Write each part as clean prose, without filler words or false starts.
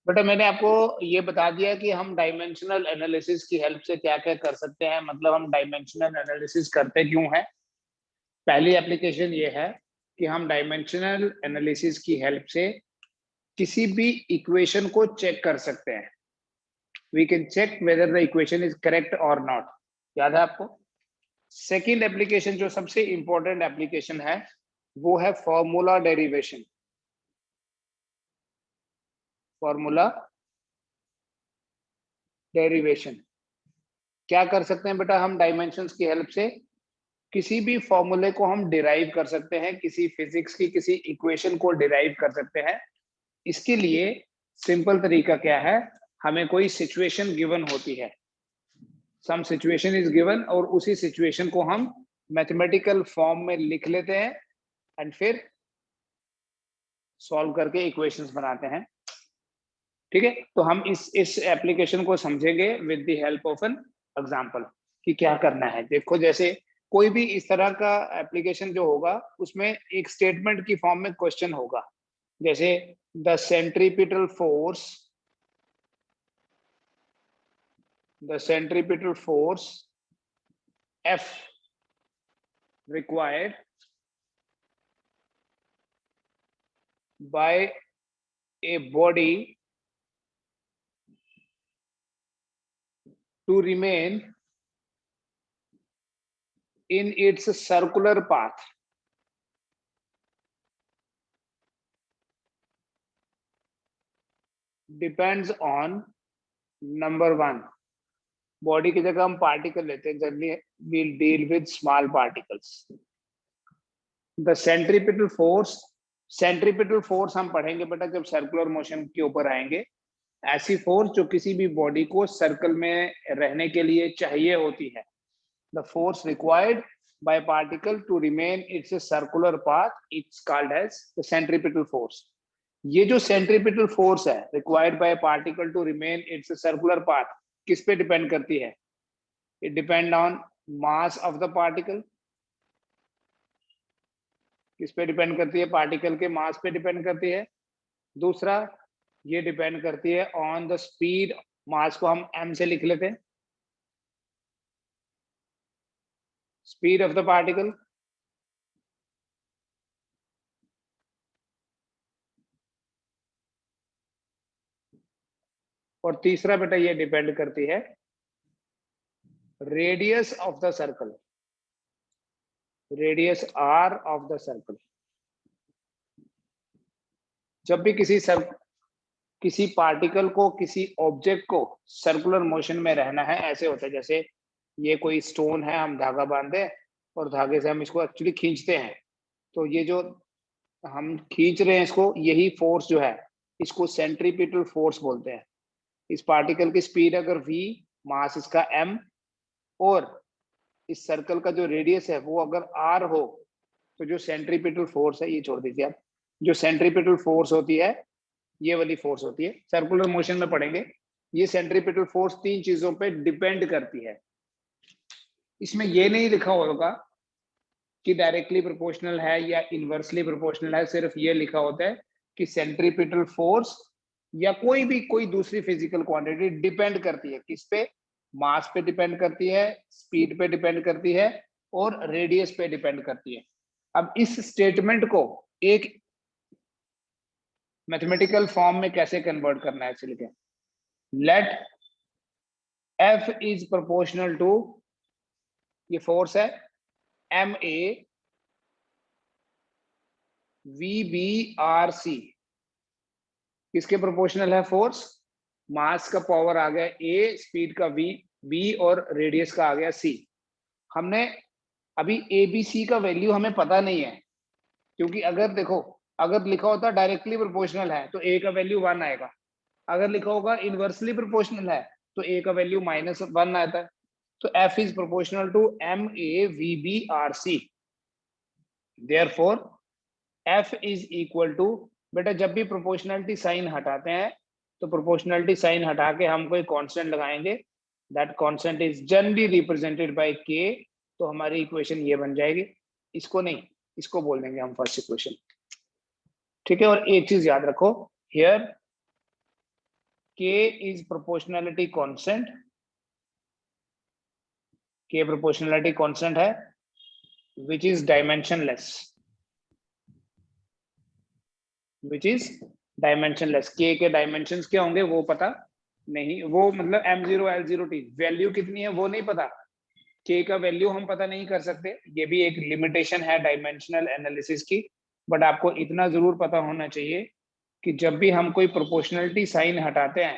बेटा मैंने आपको ये बता दिया कि हम डायमेंशनल एनालिसिस की हेल्प से क्या क्या कर सकते हैं, मतलब हम डायमेंशनल एनालिसिस करते क्यों हैं। पहली एप्लीकेशन ये है कि हम डायमेंशनल एनालिसिस की हेल्प से किसी भी इक्वेशन को चेक कर सकते हैं। We can check whether the equation is correct और नॉट। याद है आपको। सेकेंड एप्लीकेशन जो सबसे इंपॉर्टेंट एप्लीकेशन है वो है फॉर्मूला डेरिवेशन। फॉर्मूला डेरिवेशन क्या कर सकते हैं बेटा, हम डायमेंशंस की हेल्प से किसी भी फॉर्मूले को हम डिराइव कर सकते हैं, किसी फिजिक्स की किसी इक्वेशन को डिराइव कर सकते हैं। इसके लिए सिंपल तरीका क्या है, हमें कोई सिचुएशन गिवन होती है, सम सिचुएशन इज गिवन, और उसी सिचुएशन को हम मैथमेटिकल फॉर्म में लिख लेते हैं एंड फिर सॉल्व करके इक्वेशंस बनाते हैं। ठीक है, तो हम इस एप्लीकेशन को समझेंगे with the help of an example कि क्या करना है। देखो जैसे कोई भी इस तरह का एप्लीकेशन जो होगा उसमें एक स्टेटमेंट की फॉर्म में क्वेश्चन होगा, जैसे the centripetal force F required by a body to remain in its circular path depends on number one। Body की जगह हम पार्टिकल लेते हैं, generally we'll deal with small particles। The centripetal force हम पढ़ेंगे बेटा जब सर्कुलर मोशन के ऊपर आएंगे। ऐसी फोर्स जो किसी भी बॉडी को सर्कल में रहने के लिए चाहिए होती है। The force required by particle to remain its circular path, it's called as the centripetal force। ये जो सेंट्रीपिटल फोर्स है required by particle to remain its circular path, किस पे डिपेंड करती है? It depend on mass of the particle. किस पे depend करती है? पार्टिकल के मास पे डिपेंड करती है। दूसरा, ये डिपेंड करती है ऑन द स्पीड। मास को हम m से लिख लेते हैं, स्पीड ऑफ द पार्टिकल। और तीसरा बेटा ये डिपेंड करती है radius of the circle, radius r of the circle. जब भी किसी पार्टिकल को, किसी ऑब्जेक्ट को सर्कुलर मोशन में रहना है, ऐसे होता है जैसे ये कोई स्टोन है, हम धागा बांधे और धागे से हम इसको एक्चुअली खींचते हैं, तो ये जो हम खींच रहे हैं इसको, यही फोर्स जो है इसको सेंट्रीपिटल फोर्स बोलते हैं। इस पार्टिकल की स्पीड अगर v, मास इसका m, और इस सर्कल का जो रेडियस है वो अगर r हो, तो जो सेंट्रीपिटल फोर्स है, ये छोड़ दीजिए आप, जो सेंट्रीपिटल फोर्स होती है ये वाली फोर्स होती है, सर्कुलर मोशन में पढ़ेंगे। ये सेंट्रीपिटल फोर्स तीन चीजों पे डिपेंड करती है। इसमें ये नहीं लिखा होगा कि डायरेक्टली प्रोपोर्शनल है या इनवर्सली प्रोपोर्शनल है, सिर्फ ये लिखा होता है कि सेंट्रीपिटल फोर्स या कोई दूसरी फिजिकल क्वांटिटी डिपेंड करती है। किस पे? मास पे डिपेंड करती है, स्पीड पे डिपेंड करती है, और रेडियस पे डिपेंड करती है। अब इस स्टेटमेंट को एक मैथमेटिकल फॉर्म में कैसे कन्वर्ट करना है, चलिए लिखें, let F is proportional to, ये फोर्स है, MA VBRC। किसके प्रोपोर्शनल है फोर्स? मास का पावर आ गया A, स्पीड का V, B और रेडियस का आ गया C। हमने अभी ABC का वैल्यू हमें पता नहीं है, क्योंकि अगर देखो, अगर लिखा होता डायरेक्टली प्रोपोर्शनल है तो A का वैल्यू 1 आएगा, अगर लिखा होगा इनवर्सली प्रोपोर्शनल है तो A का वैल्यू -1 आता है। तो F is proportional to MAVBRC। Therefore F is equal to, बेटा जब भी प्रोपोर्शनलिटी साइन हटाते हैं तो प्रोपोर्शनलिटी साइन हटा के हम कोई कांस्टेंट लगाएंगे, that constant is generally represented by K। तो हमारी इक्वेशन ये बन जाएगी, इसको नहीं, इसको बोल देंगे हम फर्स्ट इक्वेशन। ठीक है, और एक चीज याद रखो, here K is proportionality constant, K proportionality constant है, which is dimensionless, which is dimensionless. K के dimensions क्या होंगे वो पता नहीं, वो मतलब M0 L0 T वैल्यू कितनी है वो नहीं पता, K का वैल्यू हम पता नहीं कर सकते, ये भी एक लिमिटेशन है डायमेंशनल एनालिसिस की। बट आपको इतना जरूर पता होना चाहिए कि जब भी हम कोई प्रोपोर्शनलिटी साइन हटाते हैं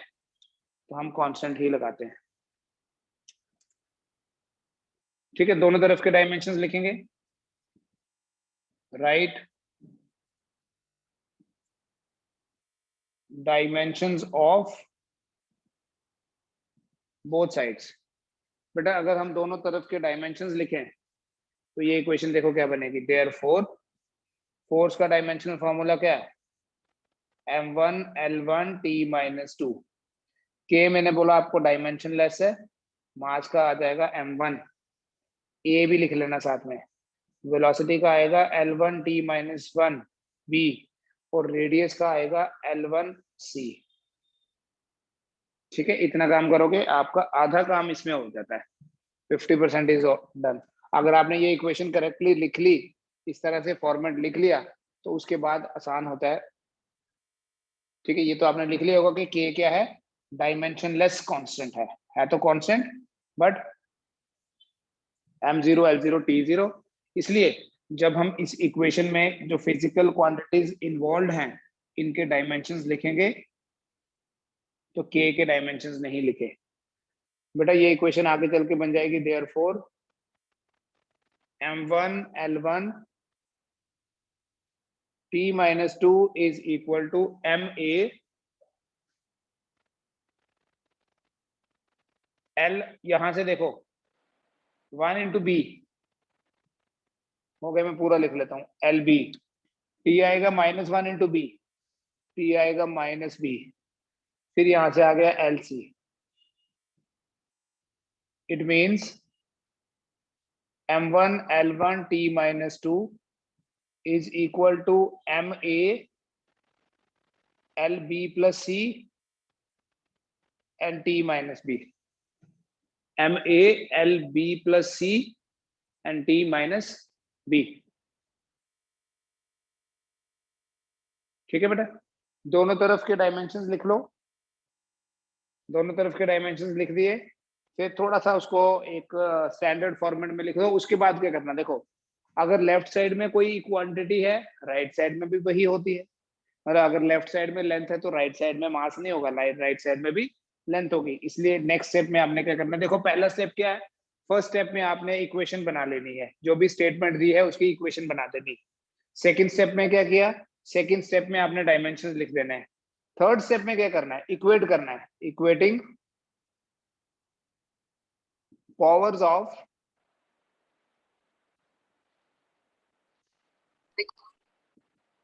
तो हम कांस्टेंट ही लगाते हैं। ठीक है, दोनों तरफ के डायमेंशंस लिखेंगे। Right dimensions of both sides. बेटा अगर हम दोनों तरफ के डायमेंशंस लिखें तो ये इक्वेशन देखो क्या बनेगी, देयरफॉर फोर्स का डायमेंशनल फॉर्मूला क्या है, m1 l1 t - 2। k मैंने बोला आपको डायमेंशनलेस है, मास का आ जाएगा m1, a भी लिख लेना साथ में, वेलोसिटी का आएगा l1 t - 1 b, और रेडियस का आएगा l1 c। ठीक है, इतना काम करोगे आपका आधा काम इसमें हो जाता है, 50% इज डन। अगर आपने ये इक्वेशन करेक्टली लिख ली, इस तरह से फॉर्मेट लिख लिया, तो उसके बाद आसान होता है। ठीक है, ये तो आपने लिख लिया होगा कि k क्या है, डायमेंशनलेस कांस्टेंट है तो constant, but m0 l0 t0। इसलिए जब हम इस इक्वेशन में जो फिजिकल क्वांटिटीज इन्वॉल्व हैं इनके डायमेंशंस लिखेंगे तो k के डायमेंशंस नहीं लिखे। बेटा ये इक्वेशन आगे चल के बन जाएगी, therefore m1 l1 t - 2 is equal to ma l, यहां से देखो 1 into b हो गया, मैं पूरा लिख लेता हूं, lb, t आएगा -1 into b, t आएगा -b, फिर यहां से आ गया lc। It means m1 l1 t - 2 is equal to ma lb plus c and t minus b, ma lb plus c and t minus b। ठीक है बेटा, दोनों तरफ के डायमेंशंस लिख लो, दोनों तरफ के डायमेंशंस लिख दिए, फिर थोड़ा सा उसको एक स्टैंडर्ड फॉर्मेट में लिख दो। उसके बाद क्या करना, देखो अगर लेफ्ट साइड में कोई क्वांटिटी है, राइट साइड में भी वही होती है, मतलब अगर लेफ्ट साइड में लेंथ है तो राइट साइड में मास नहीं होगा, राइट साइड में भी लेंथ होगी। इसलिए नेक्स्ट स्टेप में आपने क्या करना है, देखो पहला स्टेप क्या है, फर्स्ट स्टेप में आपने इक्वेशन बना लेनी है, जो भी स्टेटमेंट दी है उसकी इक्वेशन बना देनी। सेकंड स्टेप में क्या किया, सेकंड स्टेप में आपने डायमेंशंस लिख देने हैं। थर्ड स्टेप में क्या करना है, इक्वेट करना है, equating powers of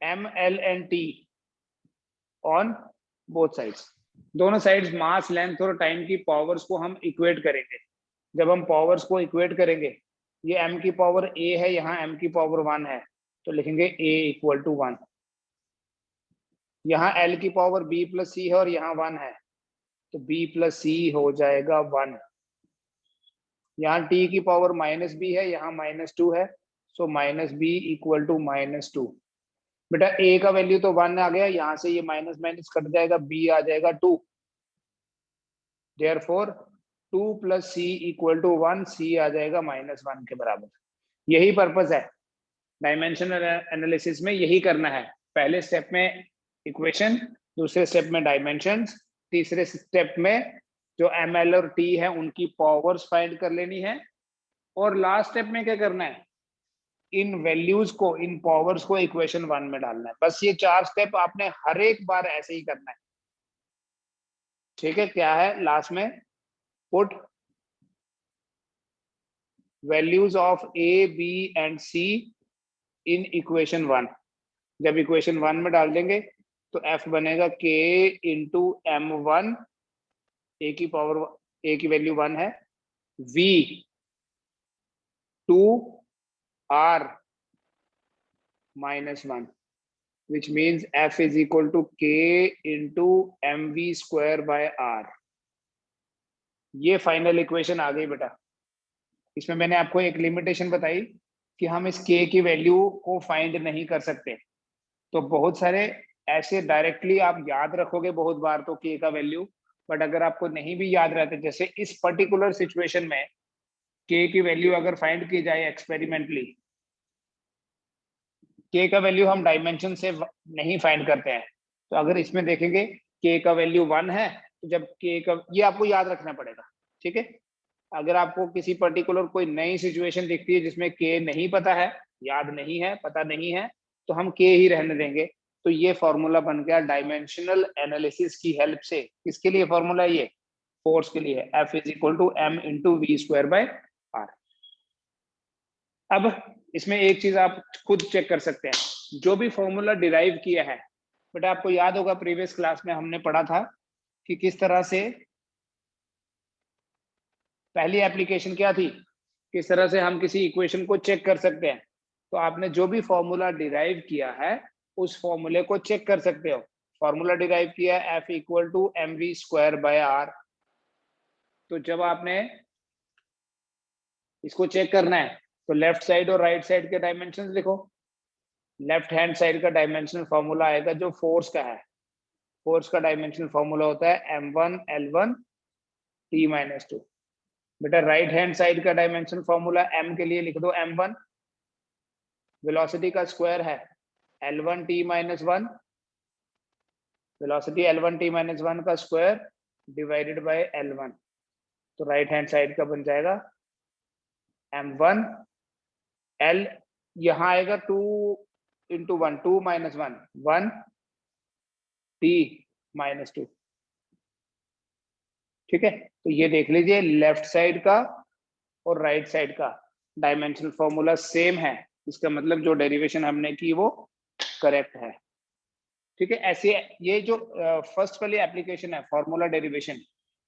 m l and t on both sides. दोनों साइड्स मास, लेंथ और टाइम की पावर्स को हम इक्वेट करेंगे। जब हम पावर्स को इक्वेट करेंगे, ये m की पावर a है, यहाँ m की पावर 1 है, तो लिखेंगे a इक्वल टू 1। यहाँ l की पावर b प्लस c है और यहाँ 1 है, तो b प्लस c हो जाएगा 1। यहाँ t की पावर -b है, यहाँ -2 है, सो -b इक्वल टू -2। बेटा a का वैल्यू तो 1 आ गया, यहाँ से ये माइनस माइनस कट जाएगा, b आ जाएगा 2। Therefore 2 plus c equal to 1, c आ जाएगा -1 के बराबर। यही पर्पस है डायमेंशनल एनालिसिस में, यही करना है। पहले स्टेप में इक्वेशन, दूसरे स्टेप में डायमेंशंस, तीसरे स्टेप में जो ml और t है उनकी पावर्स फाइंड कर लेनी है, और लास्ट स्टेप में क्या करना है, इन वैल्यूज को, इन पावर्स को इक्वेशन 1 में डालना है। बस ये 4 स्टेप आपने हर एक बार ऐसे ही करना है। ठीक है, क्या है लास्ट में, put values of a b and c in equation 1। जब इक्वेशन 1 में डाल देंगे तो f बनेगा k इंटू m1, a की पावर, a की वैल्यू 1 है, v 2 r -1, which means F is equal to K into mv square by R। ये फाइनल इक्वेशन आ गई बेटा। इसमें मैंने आपको एक लिमिटेशन बताई कि हम इस K की वैल्यू को फाइंड नहीं कर सकते। तो बहुत सारे ऐसे डायरेक्टली आप याद रखोगे बहुत बार तो K का वैल्यू, बट अगर आपको नहीं भी याद रहते, जैसे इस पर्टिकुलर सिचुएशन में K की वैल्यू अगर फाइंड की जाए एक्सपेरिमेंटली, K का वैल्यू हम डायमेंशन से नहीं फाइंड करते हैं। तो अगर इसमें देखेंगे K का वैल्यू 1 है, तो जब K का, ये आपको याद रखना पड़ेगा, ठीक है। अगर आपको किसी पर्टिकुलर कोई नई सिचुएशन दिखती है जिसमें K नहीं पता है, याद नहीं है, पता नहीं है, तो हम K ही रहने देंगे। तो ये फॉर्मूला बन गया डायमेंशनल एनालिसिस की हेल्प से। किसके लिए फॉर्मूला? ये फोर्स के लिए। F is equal to m into V square by R. अब इसमें एक चीज आप खुद चेक कर सकते हैं, जो भी फॉर्मूला डिराइव किया है, बट आपको याद होगा प्रीवियस क्लास में हमने पढ़ा था कि किस तरह से पहली एप्लीकेशन क्या थी, किस तरह से हम किसी इक्वेशन को चेक कर सकते हैं। तो आपने जो भी फॉर्मूला डिराइव किया है उस फॉर्मूले को चेक कर सकते हो। फॉर्मूला डिराइव किया है F equal to M V square by R. तो जब आपने इसको चेक करना है तो लेफ्ट साइड और राइट साइड के डायमेंशन लिखो। लेफ्ट हैंड साइड का डायमेंशनल फॉर्मूला आएगा जो फोर्स का है। फोर्स का डायमेंशनल फॉर्मूला होता है m1 l1 t माइनस 2। बेटा राइट हैंड साइड का डायमेंशन फॉर्मूला m के लिए लिख दो m1, वेलोसिटी का स्क्वायर है l1 t minus 1, velocity l1 t minus 1 का स्क्वायर डिवाइडेड बाय l1। तो राइट हैंड साइड का बन जाएगा m1 l, यहां आएगा 2 इंटू 1, 2 माइनस 1 1 t माइनस 2। ठीक है, तो ये देख लीजिए लेफ्ट साइड का और राइट साइड का डायमेंशनल फॉर्मूला सेम है। इसका मतलब जो डेरिवेशन हमने की वो करेक्ट है। ठीक है, ऐसे ये जो फर्स्ट वाली एप्लीकेशन है फॉर्मूला डेरिवेशन,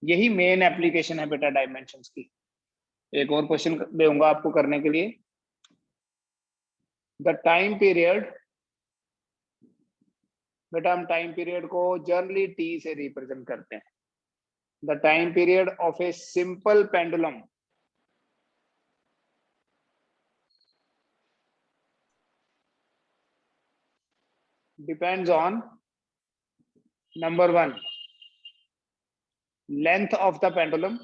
यही मेन एप्लीकेशन है बेटा डायमेंशंस की। एक और क्वेश्चन दूंगा आपको करने के लिए। द टाइम पीरियड, बेटा हम टाइम पीरियड को जनरली टी से रिप्रेजेंट करते हैं। The time period of a simple pendulum depends on number 1 length of the pendulum,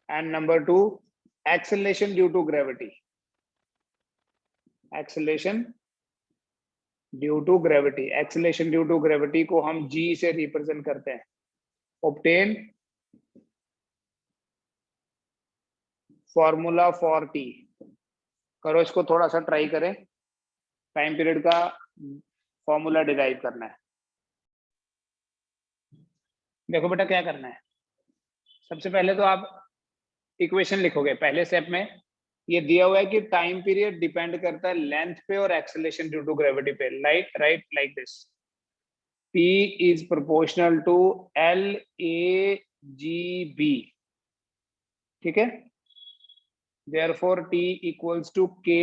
and number 2 acceleration due to gravity। acceleration due to gravity, acceleration due to gravity को हम g से represent करते हैं। obtain formula for t। करो इसको, थोड़ा सा try करें, टाइम पीरियड का फॉर्मूला डिराइव करना है। देखो बेटा क्या करना है, सबसे पहले तो आप इक्वेशन लिखोगे। पहले स्टेप में ये दिया हुआ है कि टाइम पीरियड डिपेंड करता है लेंथ पे और एक्सेलरेशन ड्यू टू ग्रेविटी पे। Right like this, P is proportional to LAGB। ठीक है, therefore T equals to K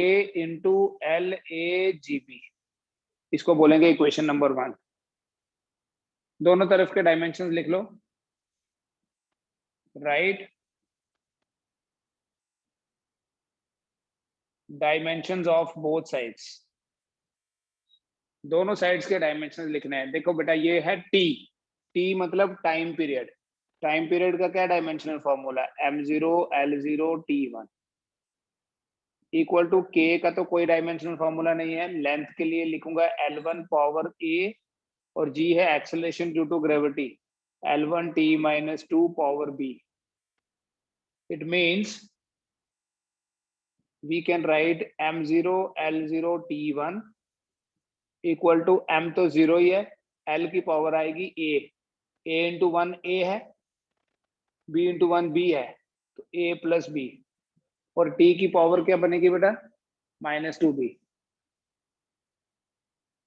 into LAGB। इसको बोलेंगे इक्वेशन नंबर 1। दोनों तरफ के डायमेंशंस लिख लो। Write dimensions of both sides, दोनों साइड्स के डायमेंशंस लिखने हैं। देखो बेटा ये है टी, टी मतलब टाइम पीरियड। टाइम पीरियड का क्या dimensional formula? m0 l0 t1 equal to k का तो कोई डायमेंशनल फॉर्मूला नहीं है। लेंथ के लिए लिखूंगा l1 पावर a, और g है acceleration due to gravity l1 t minus 2 power b। It means we can write m0 l0 t1 equal to m तो 0 ही है, l की पावर आएगी a इंटू 1 a है, b इंटू 1 b है, तो a plus b, और t की power क्या बनेगी बेटा? Minus 2b।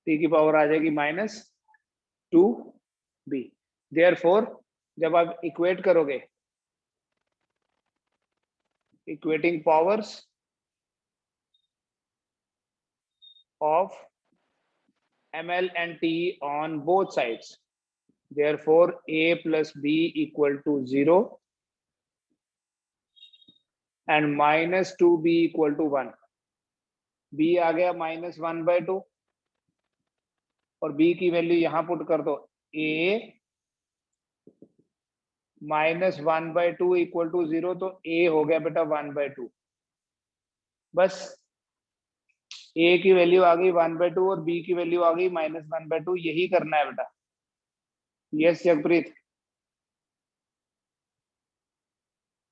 t की पावर आ जाएगी माइनस 2b। देयरफॉर जब आप इक्वेट करोगे, equating powers, of ml and t on both sides. Therefore a plus b equal to 0 and minus 2b equal to 1. b आ गया -1/2 और b की वैल्यू यहां put कर दो, a -1/2 इक्वल टू 0, तो a हो गया बेटा 1/2। बस a की वैल्यू आ गई 1/2 और b की वैल्यू आ गई -1/2, यही करना है बेटा। यस जगप्रीत।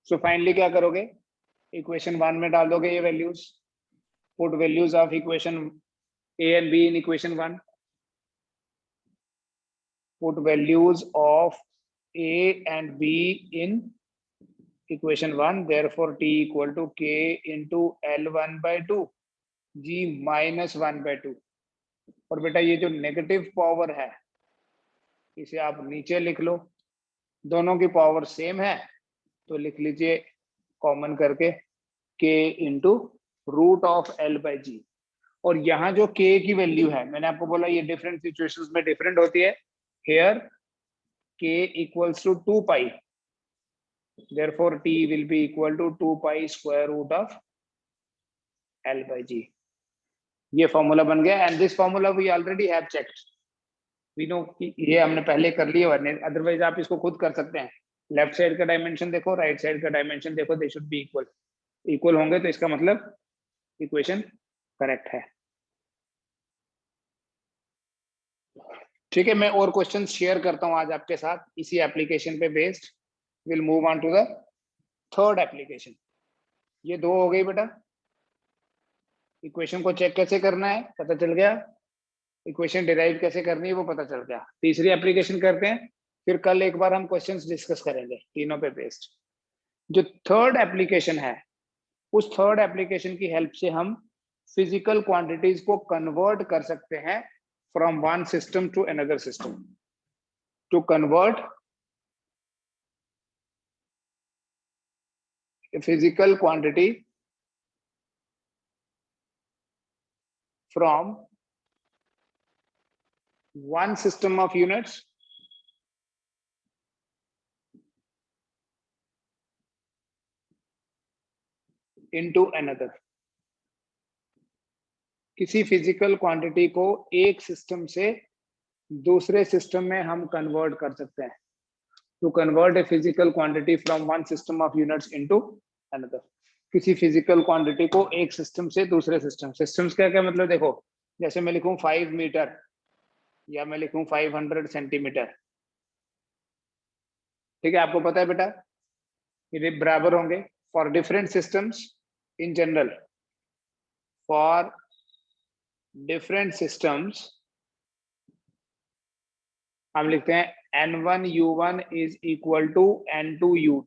सो फाइनली क्या करोगे, इक्वेशन 1 में डाल दोगे ये values, put values of equation a and b in equation 1, put values of a and b in equation 1, therefore t equal to k into L1/2 g -1/2। और बेटा ये जो नेगेटिव पावर है इसे आप नीचे लिख लो, दोनों की पावर सेम है तो लिख लीजिए कॉमन करके k इंटू √L/g। और यहाँ जो k की वैल्यू है, मैंने आपको बोला ये डिफरेंट सिचुएशंस में डिफरेंट होती है। Here k equals to 2 pi, therefore t will be equal to 2 pi square root of L/g। ये फॉर्मूला बन गया and this formula we already have checked, we know कि ये हमने पहले कर लिया, वरना अदरवाइज आप इसको खुद कर सकते हैं। लेफ्ट साइड का डायमेंशन देखो, राइट साइड का डायमेंशन देखो, they should be equal. Equal होंगे तो इसका मतलब इक्वेशन करेक्ट है। ठीक है, मैं और क्वेश्चन शेयर करता हूं आज आपके साथ इसी एप्लीकेशन पे based. Will move on to the third application. ये दो हो गई बेटा। इक्वेशन को चेक कैसे करना है पता चल गया, इक्वेशन डिराइव कैसे करनी है वो पता चल गया। तीसरी एप्लीकेशन करते हैं, फिर कल एक बार हम क्वेश्चंस डिस्कस करेंगे तीनों पे बेस्ड। जो थर्ड एप्लीकेशन है, उस थर्ड एप्लीकेशन की हेल्प से हम फिजिकल क्वांटिटीज को कन्वर्ट कर सकते हैं from one system to another system. To convert physical quantity from one system of units into another। किसी फिजिकल क्वांटिटी को एक सिस्टम से दूसरे सिस्टम में हम कन्वर्ट कर सकते हैं। To convert a physical quantity from one system of units into another. किसी फिजिकल क्वांटिटी को एक सिस्टम से दूसरे सिस्टम, सिस्टम्स क्या क्या मतलब देखो, जैसे मैं लिखूं 5 मीटर या मैं लिखूं 500 सेंटीमीटर, ठीक है, आपको पता है बेटा ये बराबर होंगे for different systems in general. For different systems हम लिखते हैं N1U1 is equal to N2U2।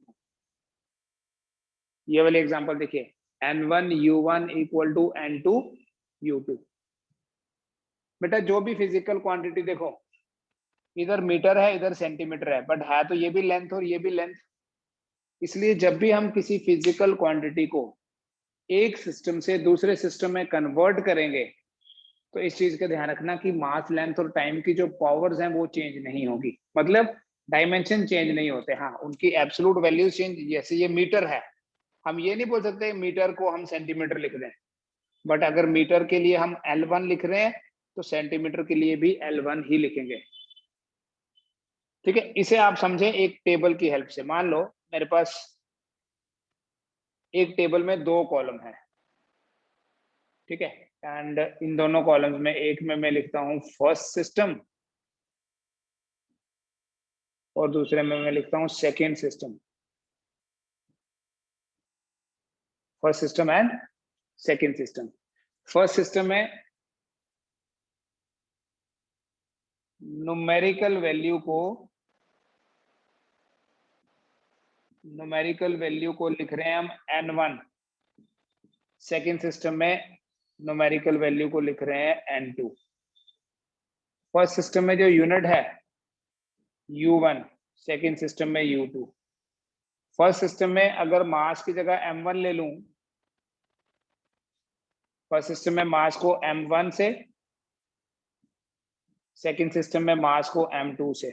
ये वाले एग्जांपल देखिए, N1U1 इक्वल टू N2U2। बेटा जो भी फिजिकल क्वांटिटी देखो, इधर मीटर है इधर सेंटीमीटर है, बट है तो ये भी लेंथ और ये भी लेंथ। इसलिए जब भी हम किसी फिजिकल क्वांटिटी को एक सिस्टम से दूसरे सिस्टम में कन्वर्ट करेंगे तो इस चीज का ध्यान रखना कि मास, लेंथ और टाइम की जो पावर्स हैं वो चेंज नहीं होगी, मतलब डायमेंशन चेंज नहीं होते। हाँ, उनकी एब्सोल्यूट वैल्यूज चेंज, जैसे ये मीटर है, हम ये नहीं बोल सकते मीटर को हम सेंटीमीटर लिख दें, बट अगर मीटर के लिए हम L1 लिख रहे हैं तो सेंटीमीटर के लिए भी L1 ही लिखेंगे। ठीक है, इसे आप समझें एक टेबल की हेल्प से। मान लो मेरे पास एक टेबल में 2 कॉलम है, ठीक है, एंड इन दोनों कॉलम्स में एक में मैं लिखता हूं फर्स्ट सिस्टम और दूसरे में मैं लिखता हूं second system. First system and second system. First system में न्यूमेरिकल वैल्यू को लिख रहे हैं हम N1। सेकेंड सिस्टम में न्यूमेरिकल वैल्यू को लिख रहे हैं N2। फर्स्ट सिस्टम में जो यूनिट है U1, सेकेंड सिस्टम में U2। फर्स्ट सिस्टम में अगर मास की जगह M1 ले लूं फर्स्ट सिस्टम में मास को m1 से, सेकंड सिस्टम में मास को m2 से।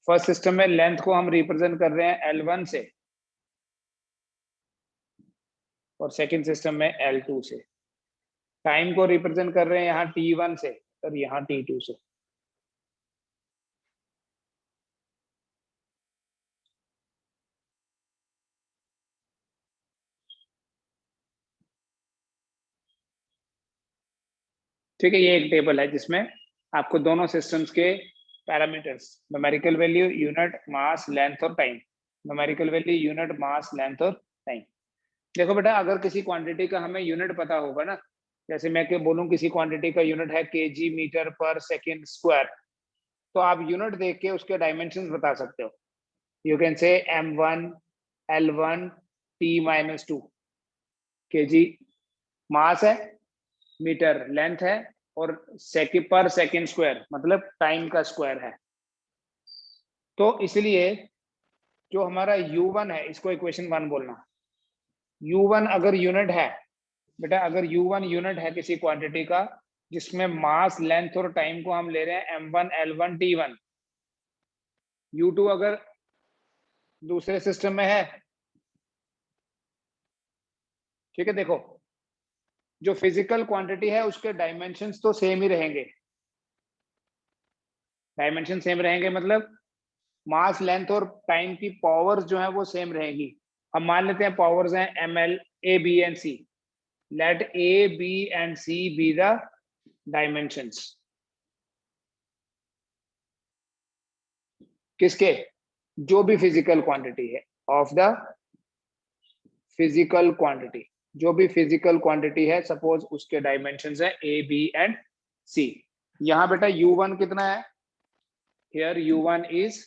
फर्स्ट सिस्टम में लेंथ को हम रिप्रेजेंट कर रहे हैं L1 से और सेकंड सिस्टम में L2 से। टाइम को रिप्रेजेंट कर रहे हैं यहाँ T1 से और यहाँ T2 से। ठीक है, ये एक टेबल है जिसमें आपको दोनों सिस्टम्स के पैरामीटर्स, न्यूमेरिकल वैल्यू, यूनिट, मास, लेंथ और टाइम। न्यूमेरिकल वैल्यू, यूनिट, मास, लेंथ और टाइम। देखो बेटा, अगर किसी क्वांटिटी का हमें यूनिट पता होगा ना, जैसे मैं क्या बोलूं, किसी क्वांटिटी का यूनिट है kg मीटर पर सेकेंड स्क्वायर, तो आप यूनिट देख के उसके डायमेंशन बता सकते हो। You can say m1 L1 T-2 kg मास है, मीटर लेंथ है और पर सेकेंड स्क्वायर मतलब टाइम का स्क्वायर है। तो इसलिए जो हमारा u1 है, इसको इक्वेशन 1 बोलना। u1 अगर यूनिट है बेटा, अगर u1 यूनिट है किसी क्वांटिटी का जिसमें मास, लेंथ और टाइम को हम ले रहे हैं m1 L1 T1, u2 अगर दूसरे सिस्टम में है, ठीक है, देखो जो फिजिकल क्वांटिटी है उसके डायमेंशंस तो सेम ही रहेंगे। डायमेंशन सेम रहेंगे मतलब मास, लेंथ और टाइम की पावर्स जो है वो सेम रहेगी। हम मान लेते हैं पावर्स हैं ml, a, b and c। Let a, b and c be the dimensions. किसके? जो भी फिजिकल क्वांटिटी है, ऑफ द फिजिकल क्वांटिटी, जो भी फिजिकल क्वांटिटी है, सपोज उसके डायमेंशंस है a, b and c। यहां बेटा u1 कितना है? Here u1 is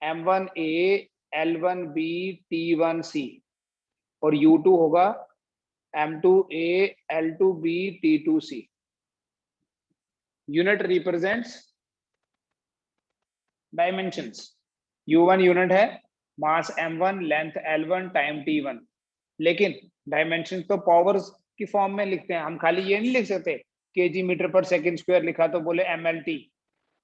m1a L1b T1c और u2 होगा m2a L2b T2c। Unit represents dimensions. u1 unit है, मास m1, length L1, time T1, लेकिन डायमेंशन तो पावर्स की फॉर्म में लिखते हैं। हम खाली ये नहीं लिख सकते kg मीटर पर सेकंड स्क्वायर लिखा तो बोले mlt।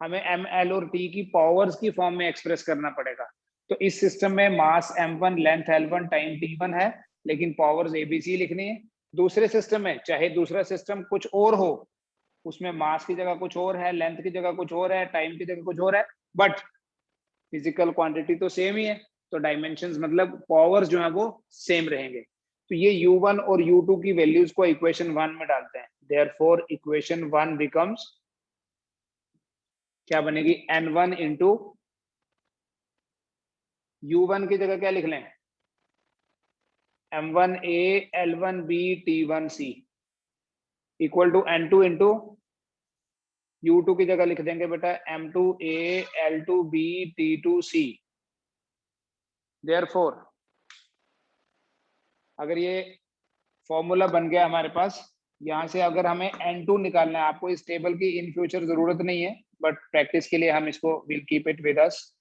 हमें ml और t की पावर्स की फॉर्म में एक्सप्रेस करना पड़ेगा। तो इस सिस्टम में मास m1, length L1, time T1 है, लेकिन पावर्स ABC लिखनी है। दूसरे सिस्टम में चाहे दूसरा सिस्टम कुछ और हो, उसमें मास की जगह कुछ और है, लेंथ की जगह कुछ और है, टाइम की जगह कुछ और है, बट फिजिकल क्वांटिटी तो सेम ही है, तो डायमेंशंस मतलब पावर्स जो है वो सेम रहेंगे। तो ये u1 और u2 की वैल्यूज को इक्वेशन 1 में डालते हैं। देयरफॉर इक्वेशन 1 बिकम्स, क्या बनेगी? n1 इंटू u1 की जगह क्या लिख लें? m1a L1b T1c equal to n2 into u2 की जगह लिख देंगे बेटा m2a L2b T2c। देयरफॉर अगर ये फॉर्मूला बन गया हमारे पास, यहाँ से अगर हमें n2 निकालना है, आपको इस टेबल की इन फ्यूचर जरूरत नहीं है, बट प्रैक्टिस के लिए हम इसको will keep it with us.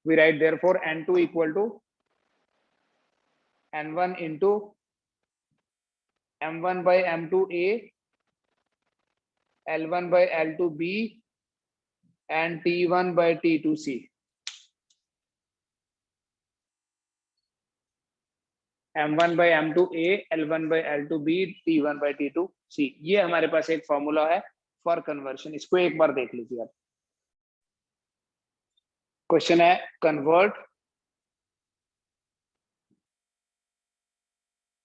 We write therefore n2 equal to n1 into m1 by m2a L1 by L2b and T1 by T2c। m1 by m2a L1 by L2b T1 by T2c, ये हमारे पास एक formula है for conversion. इसको एक बार देख लीजिए आप। Question है कन्वर्ट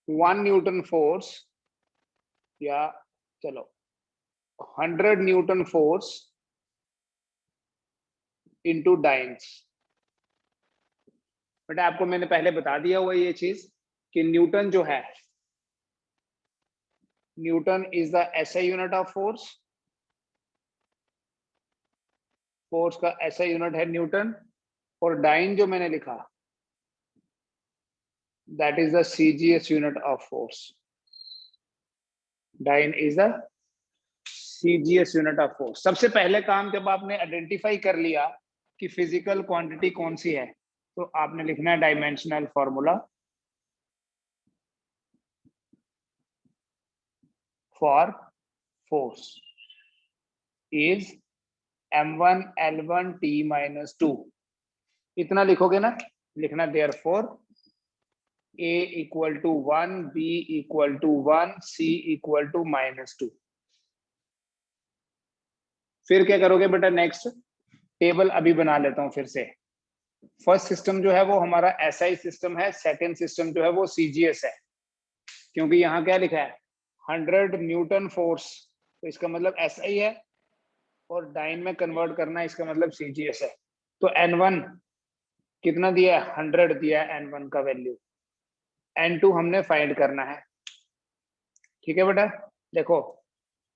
1 न्यूटन फोर्स या चलो 100 न्यूटन फोर्स इनटू डाइन्स। बेटा आपको मैंने पहले बता दिया हुआ ये चीज कि न्यूटन जो है, newton is the SI unit of force. Force का एसआई यूनिट है न्यूटन, और डाइन जो मैंने लिखा that is the CGS unit of force. Dyne is the CGS unit of force. सबसे पहले काम जब आपने आइडेंटिफाई कर लिया कि फिजिकल क्वांटिटी कौन सी है, तो आपने लिखना है dimensional formula for force is m1 l1 t minus 2। इतना लिखोगे ना, लिखना therefore a equal to 1, b equal to 1, c equal to -2। फिर क्या करोगे बेटा, नेक्स्ट टेबल अभी बना लेता हूं फिर से। फर्स्ट सिस्टम जो है वो हमारा एसआई सिस्टम है, सेकंड सिस्टम जो है वो सीजीएस है, क्योंकि यहाँ क्या लिखा है 100 न्यूटन फोर्स, तो इसका मतलब एसआई है, और डाइन में कन्वर्ट करना है, इसका मतलब सीजीएस है। तो N1 कितना दिया है, 100 दिया है N1 का वैल्यू, N2 हमने फाइंड करना है। ठीक है बेटा, देखो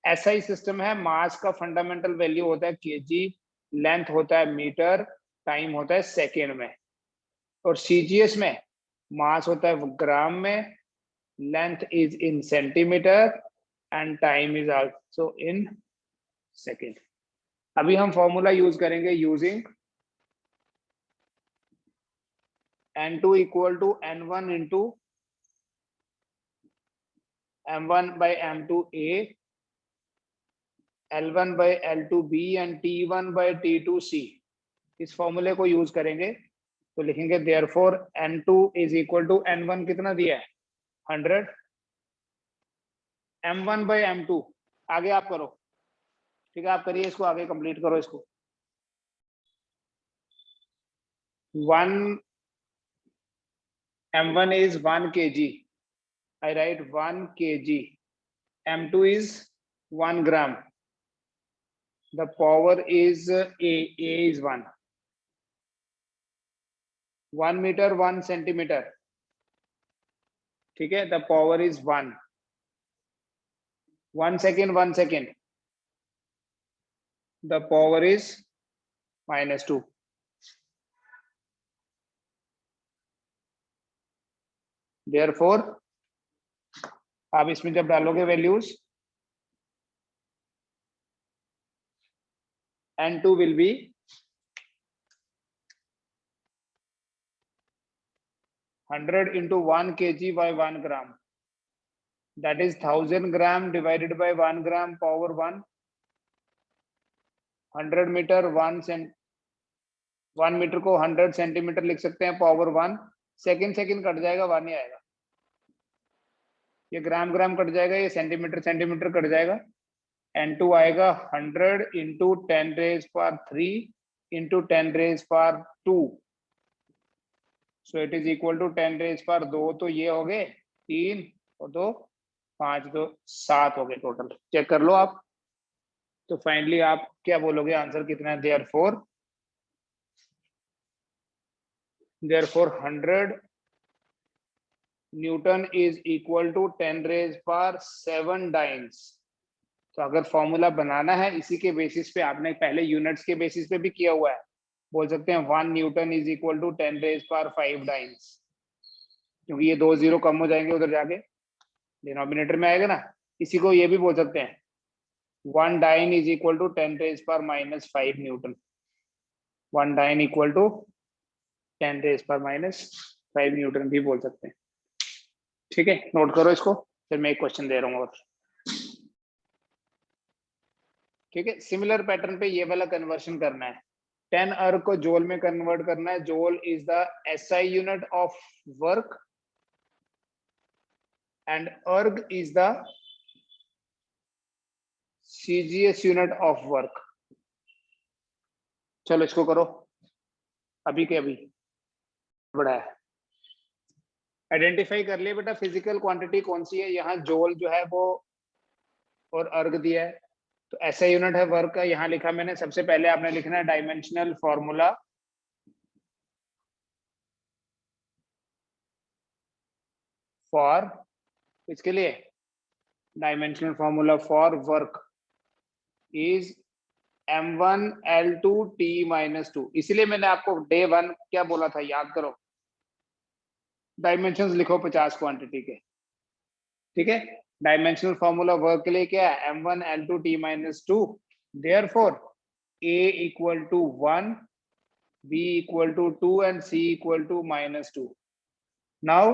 एसआई सिस्टम है, मास का फंडामेंटल वैल्यू होता है केजी, लेंथ होता है मीटर, टाइम होता है सेकेंड में। और सीजीएस में मास होता है ग्राम में, length is in centimetre and time is also in second. अभी हम फॉर्मूला यूज करेंगे using N2 equal to N1 into M1 by M2A, L1 by L2B and T1 by T2C। इस फॉर्मूले को यूज करेंगे, तो लिखेंगे therefore N2 is equal to N1 कितना दिया है 100, M1 by M2। आगे आप करो, ठीक है, आप करिए इसको, आगे कंप्लीट करो इसको। 1 M1 is 1 kg, I write 1 kg, M2 is 1 gram, the power is A is 1, 1 meter 1 centimeter, ठीक है, the power is 1, 1 second 1 second, the power is -2। Therefore आप इसमें जब डालोगे values, N2 will be 100 into 1 kg by 1 gram, that is 1000 gram divided by 1 gram power 1, 100 metre 1 metre को 100 centimetre लिख सकते हैं पावर 1, सेकंड सेकंड कट जाएगा, 1 नहीं आएगा, ये ग्राम ग्राम कट जाएगा, ये सेंटीमीटर सेंटीमीटर कट जाएगा। N2 आएगा 100 into 10⁻³ into 10⁻², so it is equal to 10⁻²। तो ये हो गए 3 और 2 5, 2 7 हो गए टोटल, चेक कर लो आप। तो फाइनली आप क्या बोलोगे, आंसर कितना है, therefore 100 newton is equal to 10⁻7 dynes. तो अगर फॉर्मूला बनाना है इसी के बेसिस पे, आपने पहले यूनिट्स के बेसिस पे भी किया हुआ है, बोल सकते हैं 1 newton is equal to 10⁻5 dynes, क्योंकि ये 2 0 कम हो जाएंगे उधर जाके, डिनोमिनेटर में आएगा ना। इसी को ये भी बोल सकते हैं 1 dyne is equal to 10⁻⁻5 newton, 1 dyne equal to 10⁻⁻5 newton भी बोल सकते हैं। ठीक है, नोट करो इसको, फिर मैं एक क्वेश्चन दे रहा हूँ और। ठीक है, सिमिलर पैटर्न पे ये वाला कन्वर्शन करना है, 10 अर्ग को जोल में कन्वर्ट करना है। Joule is the SI unit of work and erg is the CGS unit of work. चलो इसको करो अभी के अभी, बड़ा है। आइडेंटिफाई कर लिए बेटा फिजिकल क्वांटिटी कौन सी है, यहाँ जोल जो है वो और अर्ग दिया है, तो ऐसा यूनिट है वर्क का, यहाँ लिखा मैंने। सबसे पहले आपने लिखना है डायमेंशनल फॉर्मूला फॉर, इसके लिए dimensional formula for work is m1 l2 t -2। इसलिए मैंने आपको डे 1 क्या बोला था, याद करो, डायमेंशंस लिखो 50 क्वांटिटी के। ठीक है, डायमेंशनल फॉर्मूला वर्क के लिए क्या है, m1 l2 t -2, therefore a equal to 1, B equal to 2 and C equal to -2. Now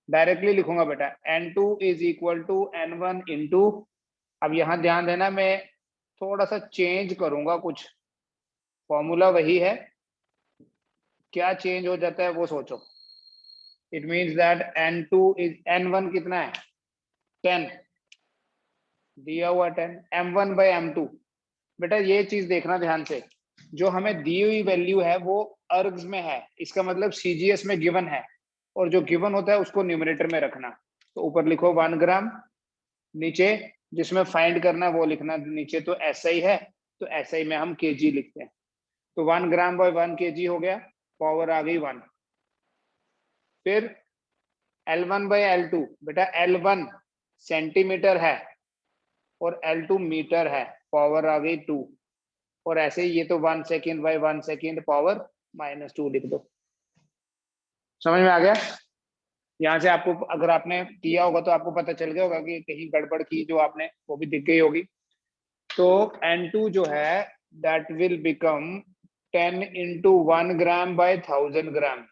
directly लिखूंगा बेटा N2 is equal to N1 into, अब यहां ध्यान देना मैं थोड़ा सा चेंज करूंगा, कुछ फॉर्मूला वही है, क्या चेंज हो जाता है वो सोचो। It means that N2 is, N1 कितना है 10, दिया हुआ 10, M1 by M2। बेटा ये चीज देखना ध्यान से, जो हमें दी हुई वैल्यू है वो अर्ग्स में है, इसका मतलब सीजीएस में गिवन है, और जो गिवन होता है उसको न्यूमरेटर में रखना। तो ऊपर लिखो 1 ग्राम, नीचे जिसमें फाइंड करना वो लिखना नीचे, तो SI है तो SI में हम केजी लिखते हैं। तो 1 ग्राम बाय 1 केजी हो गया, पावर आ गई 1। फिर L1 बाय L2, बेटा L1 सेंटीमीटर है और L2 मीटर है, पावर आ गई 2। और ऐसे ही ये तो 1 सेकेंड बाय 1 सेकेंड, पावर -2 लिख दो। समझ में आ गया? यहाँ से आपको, अगर आपने किया होगा तो आपको पता चल गया होगा कि कहीं गड़बड़ की जो आपने, वो भी दिख गई होगी। तो N2 जो है that will become 10 into 1 gram bye 1000 gram,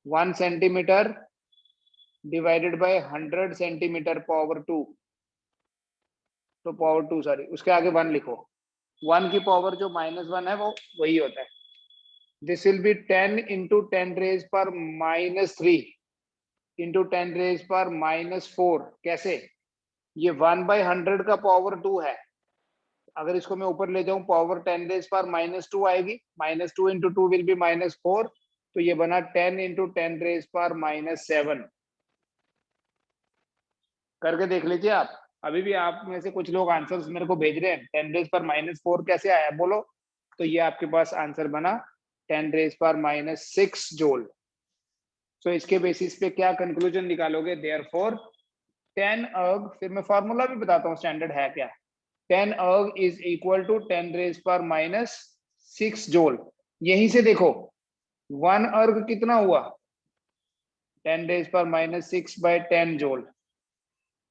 1 centimetre divided by 100 centimetre, power 2। तो पावर 2 सॉरी, उसके आगे 1 लिखो, 1 की पावर जो -1 है वो वही होता है। This will be 10 into 10 raised पर -3 into 10 raised पर -4। कैसे? ये 1/100 का पावर 2 है, अगर इसको मैं ऊपर ले जाऊं पावर 10 raised पर -2 आएगी, -2 into 2 विल बी -4, तो ये बना 10 into 10 raised पर -7। करके देख लीजिए आप, अभी भी आप में से कुछ लोग आंसर्स मेरे को भेज रहे हैं, 10 रेज पर -4 कैसे आया बोलो, तो ये आपके पास आंसर बना 10 रेज पर -6 जूल। सो इसके बेसिस पे क्या कंक्लूजन निकालोगे, देयरफॉर 10 अर्ग, फिर मैं फॉर्मूला भी बताता हूँ स्टैंडर्ड है क्या, 10 अर्ग इज इक्वल टू 10 रेज पर -6 जूल। यहीं से देखो 1 अर्ग कितना हुआ, 10 रेज पर -6 by 10 जूल।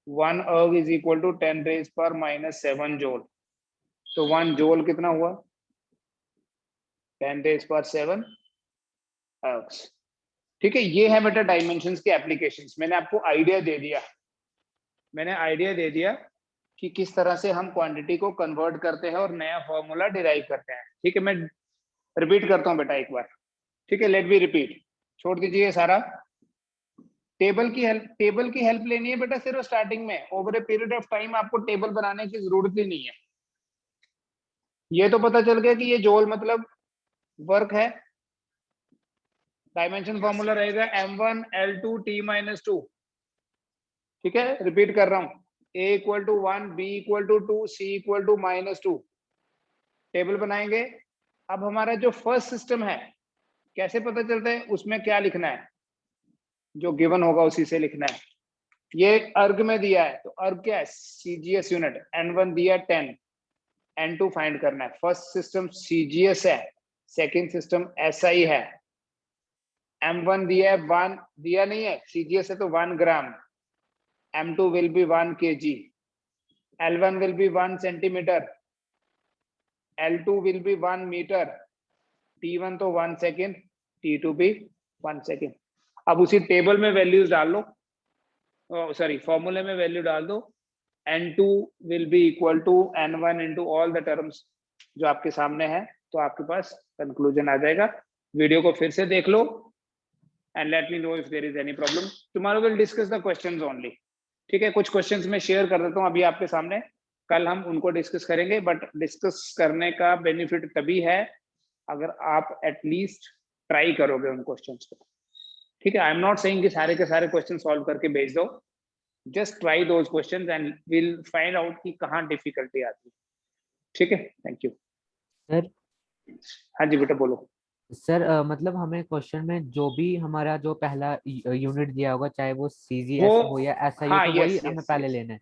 1 अर्ग इज इक्वल टू 10 रेज पर -7 जूल। तो 1 जूल कितना हुआ, 10 रेज पर 7 अर्ग्स। ठीक है, ये है बेटा डायमेंशंस के एप्लीकेशंस। मैंने आपको आइडिया दे दिया, मैंने आइडिया दे दिया कि किस तरह से हम क्वांटिटी को कन्वर्ट करते हैं और नया फॉर्मूला डिराइव करते हैं। ठीक है, मैं रिपीट करता हूं बेटा एक बार। ठीक है, लेट मी रिपीट, छोड़ दीजिए सारा। टेबल की हेल्प लेनी है बेटा सिर्फ स्टार्टिंग में, over a period of time आपको टेबल बनाने की जरूरत ही नहीं है। ये तो पता चल गया कि ये जोल मतलब वर्क है, डायमेंशन फॉर्मूला रहेगा m1 l2 t-2। ठीक है, रिपीट कर रहा हूं, a equal to 1, b equal to 2, c equal to -2। Table बनाएंगे। अब हमारा जो फर्स्ट सिस्टम है कैसे पता चलता है, उसमें क्या लिखना है, जो गिवन होगा उसी से लिखना है। ये अर्ग में दिया है, तो अर्ग क्या है, सीजीएस यूनिट, n1 दिया 10, n2 फाइंड करना है। फर्स्ट सिस्टम सीजीएस है, सेकंड सिस्टम एसआई है। m1 दिया है 1, दिया नहीं है, सीजीएस है तो 1 gram, m2 will be 1 kg, l1 will be 1 centimetre, l2 will be 1 metre, t1 तो 1 सेकेंड, t2 भी 1 सेकेंड। अब उसी टेबल में वैल्यूज डाल लो, सॉरी फॉर्मूले में वैल्यू डाल दो, n2 will be equal to n1 into all the terms जो आपके सामने है, तो आपके पास कंक्लूजन आ जाएगा। वीडियो को फिर से देख लो and let me know if there is any problem. Tomorrow will discuss the questions only. ठीक है, कुछ क्वेश्चंस मैं शेयर कर देता हूँ अभी आपके सामने, कल हम उनको डिस्कस करेंगे, बट डिस्कस करने का बेनिफिट तभी है अगर आप एटलीस्ट ट्राई करोगे उन क्वेश्चंस को। ठीक है, आई एम नॉट सेइंग कि सारे के सारे क्वेश्चन सॉल्व करके भेज दो, just try those questions and will find out कि कहाँ डिफिकल्टी आती है। ठीक है, थैंक यू सर। हाँ जी बेटा बोलो। सर मतलब हमें क्वेश्चन में जो भी हमारा जो पहला यूनिट दिया होगा, चाहे वो वो सीजीएस हो या एसआई हो, हाँ, तो वही यस हमें यस पहले यस, लेना है।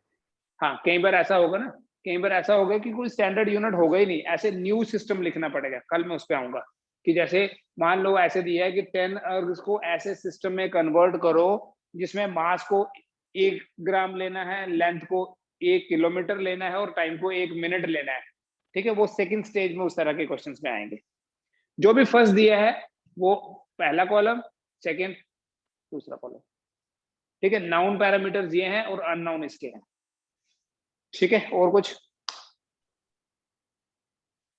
हाँ कई बार ऐसा होगा ना, कई बार ऐसा होगा कि कोई स्टैंडर्ड यूनिट होगा ही नहीं, ऐसे न्यू सिस्टम लिखना पड़ेगा। कल मैं उस पर आऊंगा कि जैसे मान लो ऐसे दिया है कि 10 अर्ग्स को ऐसे सिस्टम में कन्वर्ट करो जिसमें मास को 1 ग्राम लेना है, लेंथ को 1 किलोमीटर लेना है और टाइम को 1 मिनट लेना है। ठीक है, वो सेकंड स्टेज में उस तरह के क्वेश्चंस में आएंगे। जो भी फर्स्ट दिया है वो पहला कॉलम, सेकंड दूसरा कॉलम, ठीक है। नाउन पैरामीटर्स ये हैं और अननाउन इसके हैं, ठीक है। और कुछ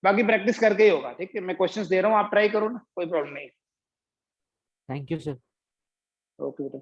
बाकी प्रैक्टिस करके ही होगा, ठीक है। मैं क्वेश्चंस दे रहा हूँ, आप ट्राई करो ना, कोई प्रॉब्लम नहीं। Thank you sir. ओके बेटा।